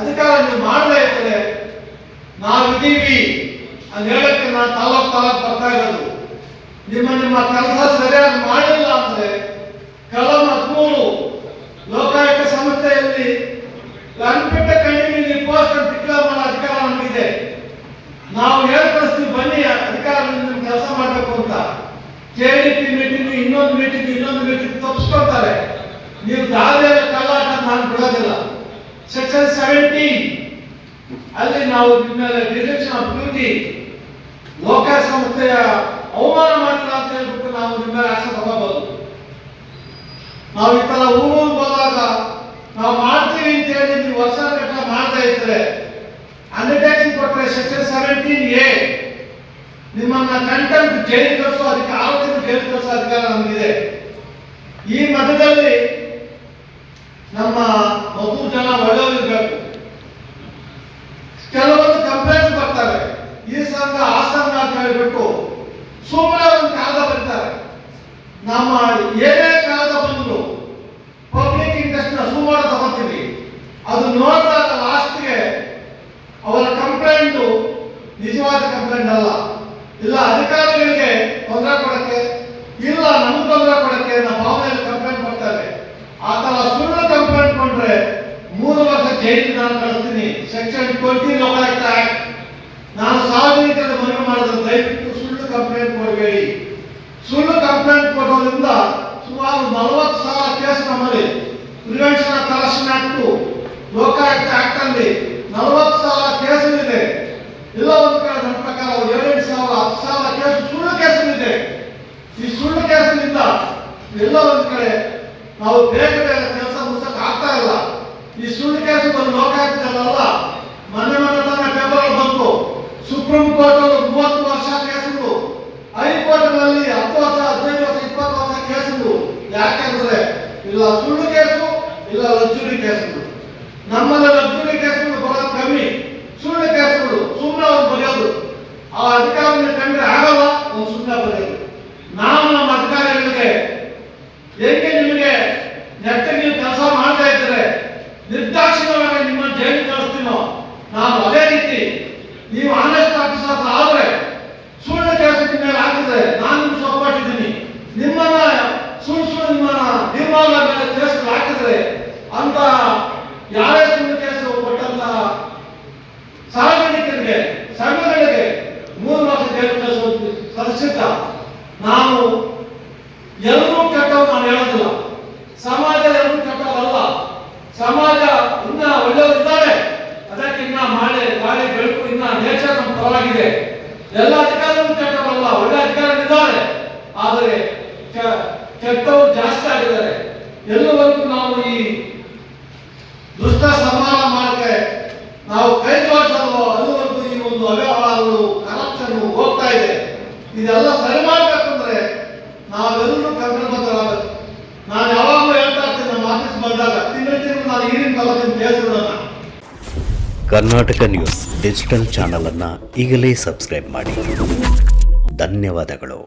ಅಧಿಕಾರ ನೀವು ಮಾಡದೇ ಇದ್ದರೆ ನಾವಿದ್ದೀವಿ ಅಂತ ಹೇಳಕ್ಕೆ ನಾನು ತಾಲೂಕ್ ಬರ್ತಾ ಇರೋದು. ನಿಮ್ಮ ಕೆಲಸ ಸರಿಯಾಗಿ ಮಾಡಿಲ್ಲ ಅಂದ್ರೆ ಕಲಂ 13 ಲೋಕಾಯುಕ್ತ ಸಂಸ್ಥೆಯಲ್ಲಿ ಅನ್ಫಿಟ್ ಕಂಟಿನ್ಯೂ ಪೋಸ್ಟ್ ಅಂತ ಡಿಕ್ಲೇರ್ ಮಾಡೋ ಅಧಿಕಾರ ನಮಗಿದೆ. ನಾವು ಹೇಳ್ಕೊಳಿಸ್ತೀವಿ, ಬನ್ನಿ ಅಧಿಕಾರದಿಂದ ಕೆಲಸ ಮಾಡಬೇಕು ಅಂತ. KDP ಮೀಟಿಂಗ್ ಇನ್ನೊಂದು ಮೀಟಿಂಗ್ ತಪ್ಪಿಸ್ಕೊಳ್ತಾರೆ. ನೀವು ದಾರಿಯಲ್ಲಿ ಕಳ್ಳಾಟ ನಾನು ಬಿಡೋದಿಲ್ಲ. ಸೆಕ್ಷನ್ 17 ಅಲ್ಲಿ ನಾವು ನಿಮ್ಮ ಮೇಲೆ ಡಿರೆಕ್ಷನ್ ಆಫ್ ಡ್ಯೂಟಿ ಲೋಕಾಯುಕ್ತ ಸಂಸ್ಥೆಯ ಅವಮಾನ ಮಾಡಿಲ್ಲ ಅಂತ ಹೇಳ್ಬಿಟ್ಟು ನಾವು ನಿಮ್ಮ ಮೇಲೆ ಆಕ್ಷನ್ ತಗೋಬಹುದು. ನಾವು ಈ ತರ ಊರಿಗೆ ಹೋದಾಗ ನಾವು ಮಾಡ್ತೀವಿ ಅಂತ ಹೇಳಿ ನೀವು ವರ್ಷ ಗಟ್ಟಲೆ ಮಾಡ್ತಾ ಇದ್ರೆ ಅಂಡರ್ಟೇಕಿಂಗ್ ಕೊಟ್ಟರೆ ಸೆಕ್ಷನ್ 17A ನಿಮ್ಮನ್ನ ಕಂಟೆಂಪ್ಟ್ ಜೈಲು ಕಳಿಸೋ ಅದಕ್ಕೆ ಆರೋಗ್ಯ ಜೈಲು ಕಳಿಸೋ ಅಧಿಕಾರ ನಮಗಿದೆ. ಈ ಮಧ್ಯದಲ್ಲಿ ನಮ್ಮ 100 ಜನ ಒಳ್ಳೆಯವರಿರ್ಬೇಕು. ಕೆಲವೊಂದು ಕಂಪ್ಲೇಂಟ್ಸ್ ಬರ್ತಾರೆ, ಈ ಸಂಘ ಆ ಸಂಘ ಅಂತ ಹೇಳ್ಬಿಟ್ಟು ಸುಮ್ಮನೆ ಒಂದು ಕಾಗದ ಬರೀತಾರೆ. ನಮ್ಮ ಏನೇ ಕಾಗದ ಬಂದ್ರು ಪಬ್ಲಿಕ್ ಇಂಟ್ರೆಸ್ಟ್ ನ ಸುಮಾರು ತಗೋತೀವಿ. ಅದು ನೋಡಿದಾಗ ಲಾಸ್ಟ್ಗೆ ಅವರ ಕಂಪ್ಲೇಂಟ್ ನಿಜವಾದ ಕಂಪ್ಲೇಂಟ್ ಅಲ್ಲ, ಇಲ್ಲ ಅಧಿಕಾರಿಗಳಿಗೆ ತೊಂದರೆ ಕೊಡಕ್ಕೆ, ಇಲ್ಲ ನಮ್ಗೆ ತೊಂದರೆ ಕೊಡಕ್ಕೆ ನಮ್ಮ ಭಾವನೆಯಲ್ಲಿ ಕಂಪ್ಲೇಂಟ್ ಮಾಡ್ತಾರೆ. ಆ ತರ ಸುಳ್ಳು ಕಂಪ್ಲೇಂಟ್ ಕೊಟ್ರೆ 3 ವರ್ಷ ಜೈಲಿಗೆ ನಾನು ಕಳಿಸ್ತೀನಿ. Section 20 Lokayukta act. ನಾನು ಸಾರ್ವಜನಿಕರ ಮನವಿ ಮಾಡಿದ್ರೆ ದಯವಿಟ್ಟು ಸುಳ್ಳು ಕಂಪ್ಲೇಂಟ್ ಕೊಡಬೇಡಿ. ಸುಳ್ಳು ಕಂಪ್ಲೇಂಟ್ ಕೊಡೋದ್ರಿಂದ ಸುಮಾರು 40,000 ಕೇಸ್ ನಮ್ಮಲ್ಲಿ prevention of corruption act Lokayukta act ಅಲ್ಲಿ 40,000 ಕೇಸುಗಳಿದೆ. ಇಲ್ಲ ಒಂದು ಕಡೆ ನನ್ನ ಪ್ರಕಾರ 7,000 10,000 ಕೇಸ್ ಸುಳ್ಳು ಕೇಸುಗಳಿದೆ. ಈ ಸುಳ್ಳು ಕೇಸಿನಿಂದ ಎಲ್ಲ ಒಂದು ಕಡೆ ನಾವು ಬೇಗ ಕೆಲಸ ಮುಗಿಸಕ್ಕೆ ಆಗ್ತಾ ಇಲ್ಲ. ಈ ಸುಳ್ಳು ಕೇಸು ಒಂದು ಲೋಕಾಯುಕ್ತದಲ್ಲ, ಮೊನ್ನೆ ತಾನೇ ಪೇಪರ್ ಬಂತು. ಸುಪ್ರೀಂ ಕೋರ್ಟ್ ಅಲ್ಲಿ 30 ವರ್ಷ ಕೇಸುಗಳು, ಹೈಕೋರ್ಟ್ ನಲ್ಲಿ 10 ವರ್ಷ 15 ವರ್ಷ 20 ವರ್ಷ ಕೇಸುಗಳು. ಯಾಕೆಂದ್ರೆ ಇಲ್ಲ ಸುಳ್ಳು ಕೇಸು, ಇಲ್ಲ ಲಗ್ಜುರಿ ಕೇಸುಗಳು. ನಮ್ಮಲ್ಲಿ ಲಗ್ಜುರಿ ಕೇಸುಗಳು ಬರೋದು ಕಮ್ಮಿ, ಸುಳ್ಳು ಕೇಸುಗಳು ಸುಮ್ಮನೆ ಒಂದು ಬರೆಯೋದು. ಆ ಅಧಿಕಾರಿನ ಕಂಡ್ರೆ ಆಗಲ್ಲ, ಒಂದು ಸುಮ್ಮನೆ ಬರೆಯೋದು. ನಾವು ನಮ್ಮ ಅಧಿಕಾರಿಗಳಿಗೆ ಹೇಗೆ ನಿಮಗೆ ನೆಟ್ಟಿಗೆ ನೀವು ಕೆಲಸ ಮಾಡ್ತಾ ಇದ್ರೆ ನಿರ್ದಾಕ್ಷಿಣ್ಯವಾಗಿ ನಿಮ್ಮನ್ನು ಜೈಲಿಗೆ ಕಳಿಸ್ತೀನೋ, ನಾವು ಅದೇ ರೀತಿ ನೀವು ಆನೆಸ್ಟ್ ಆಫೀಸರ್ ಆದ್ರೆ ಸುಳ್ಳು ಕೇಸಿನ ಮೇಲೆ ಹಾಕಿದ್ರೆ ನಾನು ನಿಮ್ಗೆ ಸಪೋರ್ಟ್ ಇದ್ದೀನಿ. ನಿಮ್ಮನ್ನ ಸುಳ್ಳು ನಿಮ್ಮನ್ನ ನಿರ್ಮಾಣ ಮೇಲೆ ಕೇಸುಗಳು ಹಾಕಿದ್ರೆ ಅಂತ ಯಾರೇ ಸುಳ್ಳು ಕೇಸು ಕೊಟ್ಟಂತ ಸಾರ್ವಜನಿಕರಿಗೆ ಸಂಘಗಳಿಗೆ 3 ವರ್ಷ ಜೈಲು ಕಳಿಸುವುದು ಸದಸ್ಯತ. ನಾವು ಎಲ್ಲರೂ ಕೆಟ್ಟವು ನಾನು ಹೇಳೋದಿಲ್ಲ, ಸಮಾಜ ಎಲ್ಲರೂ ಕೆಟ್ಟವರಲ್ಲ. ಸಮಾಜ ಇನ್ನ ಒಳ್ಳೆಯವರಿದ್ದಾರೆ, ಅದಕ್ಕೆ ಇನ್ನ ಮಳೆ ಗಾಳಿ ಬೆಳಕು ಇನ್ನ ನೇಚರ್ ನಮ್ಮ ಪರವಾಗಿದೆ. ಎಲ್ಲ ಅಧಿಕಾರಿಗಳು ಕೆಟ್ಟವರಲ್ಲ, ಒಳ್ಳೆ ಅಧಿಕಾರಿಗಳಿದ್ದಾರೆ. ಆದರೆ ಕೆಟ್ಟವರು ಜಾಸ್ತಿ ಆಗಿದ್ದಾರೆ. ಎಲ್ಲವರೆಗೂ ನಾವು ಈ ದುಷ್ಟ ಸಂಹಾರ ಮಾಡಕ್ಕೆ ನಾವು ಕೈ ಜೋಡಿಸಲು ಅಲ್ಲಿವರೆಗೂ ಈ ಒಂದು ಅವ್ಯವಹಾರಗಳು ಕರಪ್ಷನ್ ಹೋಗ್ತಾ ಇದೆ. ಇದೆಲ್ಲ ಸರಿ ಮಾಡಬೇಕಂದ್ರೆ ನಾವೆಲ್ಲರೂ ಕರ್ನಾಟಕರಾಗಬೇಕು. ನಾನು ಯಾವಾಗಲೂ ಹೇಳ್ತಾ ಇರ್ತೀನಿ, ನಮ್ಮ ಆಫೀಸ್ ಬಂದಾಗ ತಿಂಗಳು ನಾನು ಈರಿನ ತಗೋತೀನಿ ಕೇಸುಗಳನ್ನ. ಕರ್ನಾಟಕ ನ್ಯೂಸ್ ಡಿಜಿಟಲ್ ಚಾನಲ್ ಅನ್ನು ಈಗಲೇ ಸಬ್ಸ್ಕ್ರೈಬ್ ಮಾಡಿ. ಧನ್ಯವಾದಗಳು.